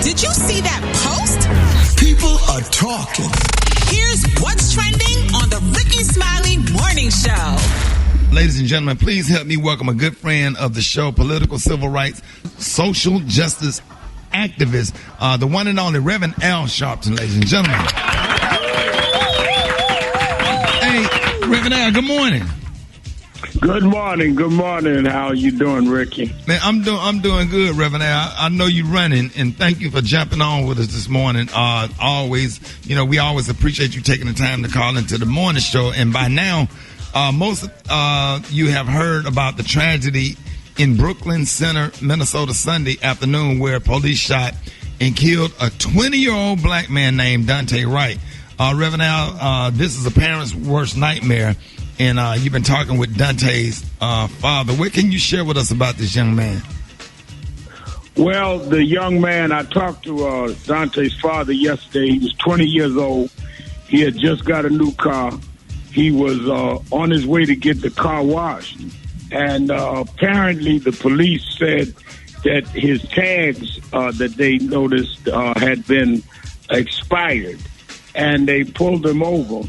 Did you see that post? People are talking. Here's what's trending on the Rickey Smiley Morning Show. Ladies and gentlemen, please help me welcome a good friend of the show, political, civil rights, social justice activist, the one and only Reverend Al Sharpton, ladies and gentlemen. Hey, Reverend Al, good morning. Good morning. Good morning. How are you doing, Rickey? Man, I'm doing good, Reverend Al. I know you're running, and thank you for jumping on with us this morning. Always, we always appreciate you taking the time to call into the morning show. And by now, most of you have heard about the tragedy in Brooklyn Center, Minnesota, Sunday afternoon, where police shot and killed a 20-year-old black man named Daunte Wright. Reverend Al, this is a parent's worst nightmare, and you've been talking with Daunte's father. What can you share with us about this young man? Well, the young man, I talked to Daunte's father yesterday. He was 20 years old. He had just got a new car. He was on his way to get the car washed. And apparently the police said that his tags that they noticed had been expired. And they pulled him over.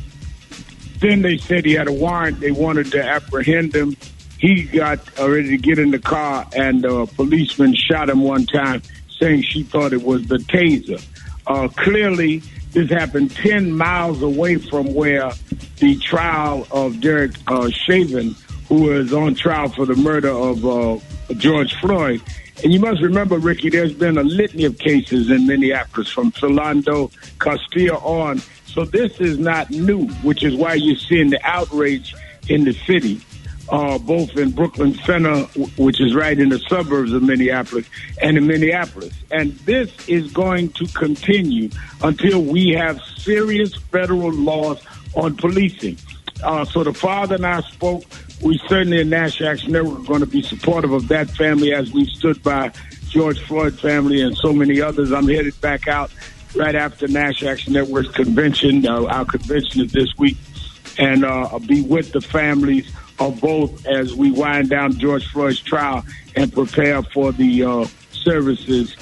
Then they said he had a warrant. They wanted to apprehend him. He got ready to get in the car, and a policeman shot him one time, saying she thought it was the taser. Clearly, this happened 10 miles away from where the trial of Derek Chauvin, who was on trial for the murder of George Floyd. And you must remember, Rickey, there's been a litany of cases in Minneapolis from Philando Castile on. So this is not new, which is why you're seeing the outrage in the city, both in Brooklyn Center, which is right in the suburbs of Minneapolis, and in Minneapolis. And this is going to continue until we have serious federal laws on policing. So the father and I spoke. We certainly in National Action Network are going to be supportive of that family as we stood by George Floyd family and so many others. I'm headed back out right after National Action Network's convention. Our convention is this week. And I'll be with the families of both as we wind down George Floyd's trial and prepare for the services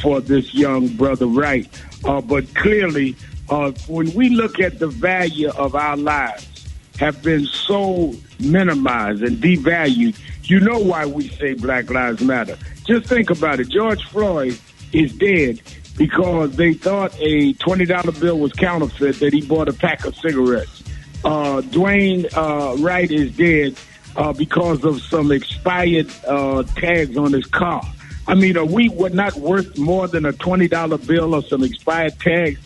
for this young brother Wright. But clearly, when we look at the value of our lives have been so minimized and devalued, you know why we say Black Lives Matter. Just think about it. George Floyd is dead because they thought a $20 bill was counterfeit, that he bought a pack of cigarettes. Dwayne Wright is dead because of some expired tags on his car. I mean, are we not worth more than a $20 bill or some expired tags?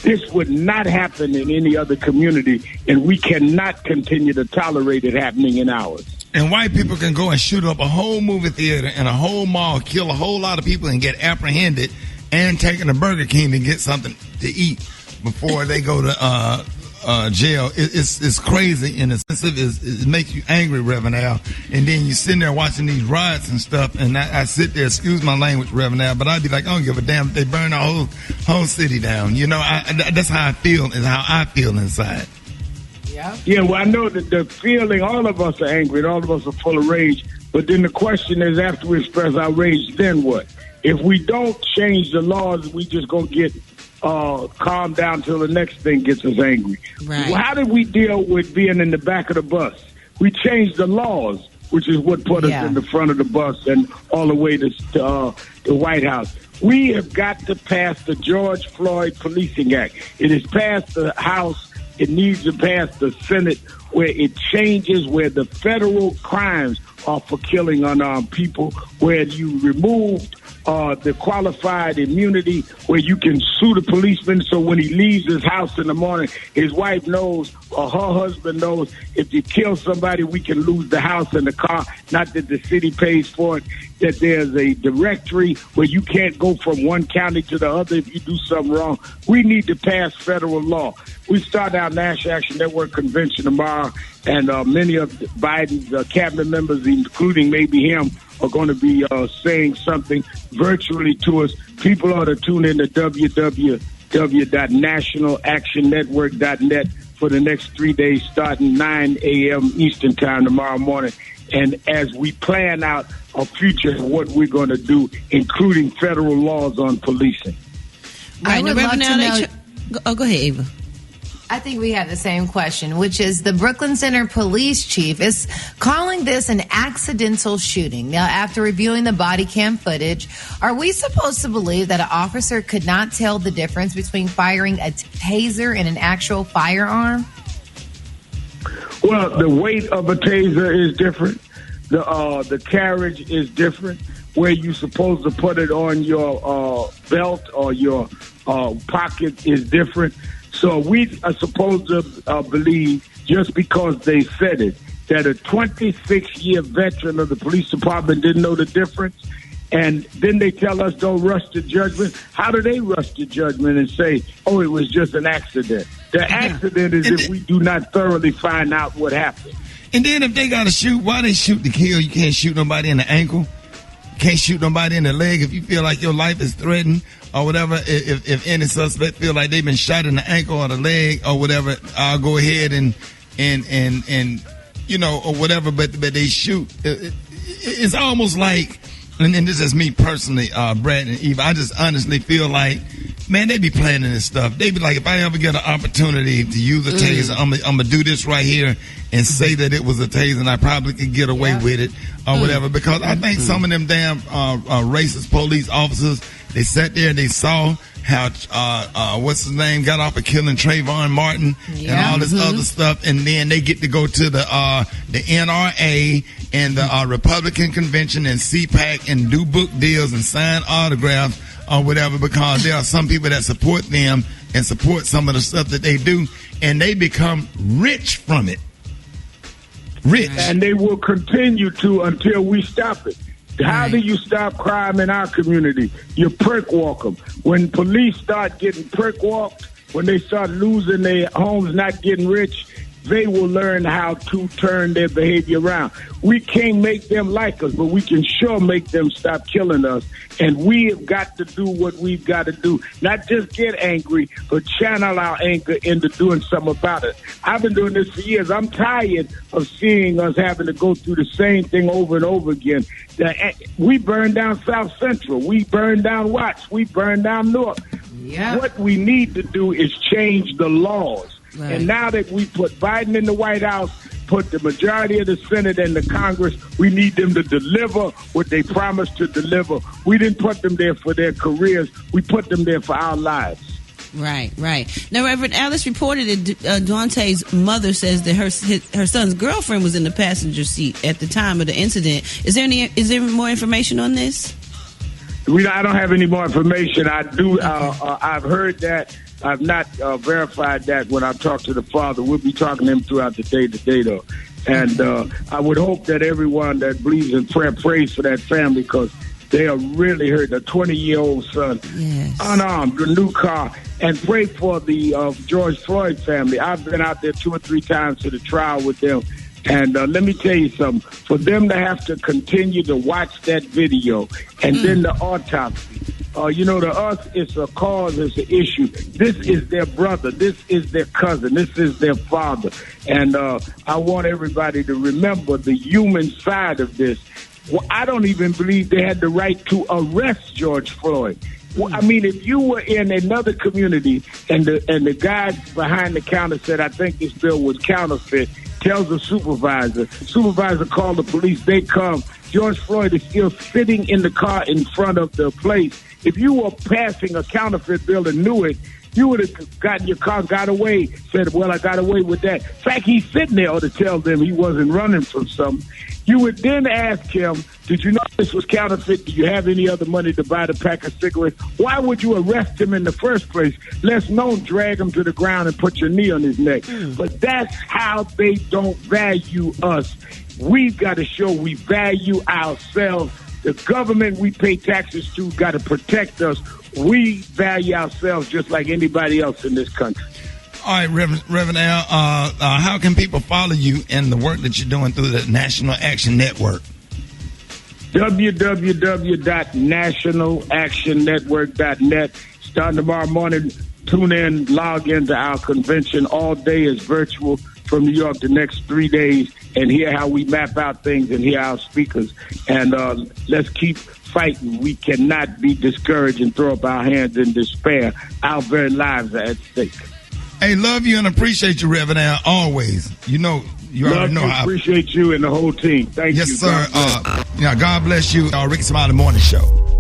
This would not happen in any other community, and we cannot continue to tolerate it happening in ours. And white people can go and shoot up a whole movie theater and a whole mall, kill a whole lot of people and get apprehended and taken to Burger King to get something to eat before they go to jail. It's crazy and it makes you angry, Reverend Al. And then you're sitting there watching these riots and stuff, and I sit there, excuse my language, Reverend Al, but I'd be like, I don't give a damn if they burn the whole city down. That's how I feel, is how I feel inside. Yeah, well, I know that the feeling, all of us are angry and all of us are full of rage, but then the question is, after we express our rage, then what? If we don't change the laws, we just going to get calm down till the next thing gets us angry. Right. Well, how did we deal with being in the back of the bus? We changed the laws, which is what put us in the front of the bus and all the way to the White House. We have got to pass the George Floyd Policing Act. It has passed the House. It needs to pass the Senate, where it changes, where the federal crimes are for killing unarmed people, where you removed the qualified immunity, where you can sue the policeman, so when he leaves his house in the morning, his wife knows or her husband knows if you kill somebody, we can lose the house and the car, not that the city pays for it, that there's a directory where you can't go from one county to the other if you do something wrong. We need to pass federal law. We start our National Action Network convention tomorrow, and many of Biden's cabinet members, including maybe him, are going to be saying something virtually to us. People ought to tune in to www.nationalactionnetwork.net for the next 3 days, starting 9 a.m. Eastern Time tomorrow morning. and as we plan out a future of what we're going to do, including federal laws on policing. I would love to know. Go ahead, Ava. I think we have the same question, which is the Brooklyn Center police chief is calling this an accidental shooting. Now, after reviewing the body cam footage, are we supposed to believe that an officer could not tell the difference between firing a taser and an actual firearm? Well, the weight of a taser is different. The carriage is different. Where you're supposed to put it on your belt or your pocket is different. So we are supposed to believe, just because they said it, that a 26-year veteran of the police department didn't know the difference. And then they tell us don't rush to judgment. How do they rush to judgment and say, oh, it was just an accident? The accident is if we do not thoroughly find out what happened. And then if they got to shoot, why they shoot to kill? You can't shoot nobody in the ankle. Can't shoot nobody in the leg. If you feel like your life is threatened or whatever, if any suspect feel like they've been shot in the ankle or the leg or whatever, I'll go ahead and you know, or whatever, but they shoot. It's almost like, and this is me personally, Brad and Eva, I just honestly feel like, man, they be planning this stuff. They be like, if I ever get an opportunity to use a taser, I'm going to do this right here and say that it was a taser, and I probably could get away with it or whatever. Because I think some of them damn racist police officers, they sat there and they saw how, what's his name, got off of killing Trayvon Martin and all this other stuff. And then they get to go to the NRA and the Republican convention and CPAC and do book deals and sign autographs or whatever, because there are some people that support them and support some of the stuff that they do, and they become rich from it. Rich. And they will continue to until we stop it. How do you stop crime in our community? You prick walk them. When police start getting prick walked, when they start losing their homes, not getting rich, they will learn how to turn their behavior around. We can't make them like us, but we can sure make them stop killing us. And we have got to do what we've got to do. Not just get angry, but channel our anger into doing something about it. I've been doing this for years. I'm tired of seeing us having to go through the same thing over and over again. We burned down South Central. We burned down Watts. We burned down North. Yeah. What we need to do is change the laws. Right. And now that we put Biden in the White House, put the majority of the Senate and the Congress, we need them to deliver what they promised to deliver. We didn't put them there for their careers. We put them there for our lives. Right. Now, Reverend Alice reported that Daunte's mother says that her son's girlfriend was in the passenger seat at the time of the incident. Is there more information on this? I don't have any more information. I do. I've heard that. I've not verified that when I talk to the father. We'll be talking to him throughout the day today, though. And I would hope that everyone that believes in prayer prays for that family, because they are really hurt. A 20-year-old son, unarmed, a new car. And pray for the George Floyd family. I've been out there 2 or 3 times to the trial with them. And let me tell you something. For them to have to continue to watch that video and then the autopsy, to us, it's a cause, it's an issue. This is their brother. This is their cousin. This is their father. And I want everybody to remember the human side of this. Well, I don't even believe they had the right to arrest George Floyd. Well, I mean, if you were in another community and the guy behind the counter said, I think this bill was counterfeit, tells the supervisor called the police, they come. George Floyd is still sitting in the car in front of the place. If you were passing a counterfeit bill and knew it, you would have gotten your car, got away, said, well, I got away with that. In fact, he's sitting there to tell them he wasn't running from something. You would then ask him, did you know this was counterfeit? Do you have any other money to buy the pack of cigarettes? Why would you arrest him in the first place? Let's known drag him to the ground and put your knee on his neck. But that's how they don't value us. We've got to show we value ourselves. The government we pay taxes to got to protect us. We value ourselves just like anybody else in this country. All right, Reverend Al, how can people follow you and the work that you're doing through the National Action Network? www.nationalactionnetwork.net. Starting tomorrow morning, tune in, log into our convention. All day is virtual from New York the next 3 days and hear how we map out things and hear our speakers. And let's keep fighting. We cannot be discouraged and throw up our hands in despair. Our very lives are at stake. Hey, love you and appreciate you, Reverend Al, always. You already know how. Appreciate you and the whole team. Thank you. Yes, sir. God bless you. Rickey Smiley Morning Show.